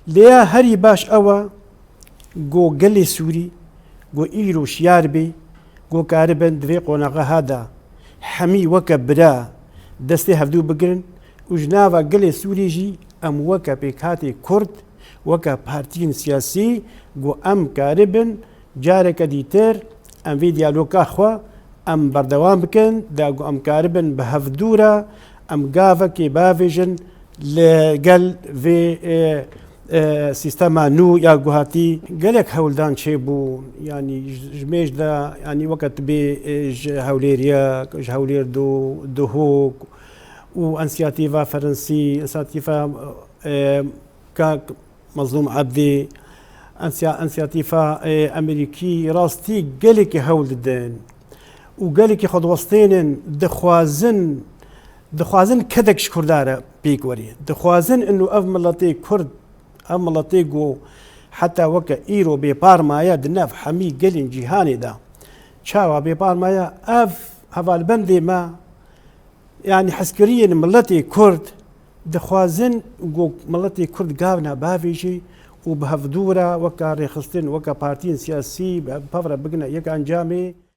لیا هری باش ئەوە گۆ گەلێ سووری گۆ ئیر و شیار بێ گۆ کاربن دوێ قۆنەغە هادا هەمی وەکە برا دەستێ هەفتوو بگرن و ژناوە گەلێ سووریژی ئەم وەکە پێکهاتێ کورد وەکە پارتین سیاسی گۆ ئەم کاربن جارێکە دیتر ئەم وێ دیالۆکا خوا ئەم بەردەوام بکەن داگو ئەم کاربن بە هەفتوورە ئەم گاڤەکێ باڤێژن لەگەل vê سیستەما نو یا گوهاتی gelek hewldan çêbû yanî ji mêj de yanî weke tu bê ji hewlêriyek ji hewlêr dihok û insiyatîva Firensî insiyatîva Kak Mezlûm Ebdê insiyatîva Amerîkî rastî gelekî hewl didin û gelekî xwedwestênin dixwazin kedek ji Kurdan re pêk werî dixwazin û ev miletê Kurd ev miletê got heta weke îro bêparmaya di nav hemî gelên cîhanê de çawa bêparmaya ev hevalbendê me yanî hezkiriyên miletê Kurd dixwazin got miletê Kurd gavna bavêjî û bi hevdû re weka rêxistin weka partiyên siyasî pevre bigine yek encamê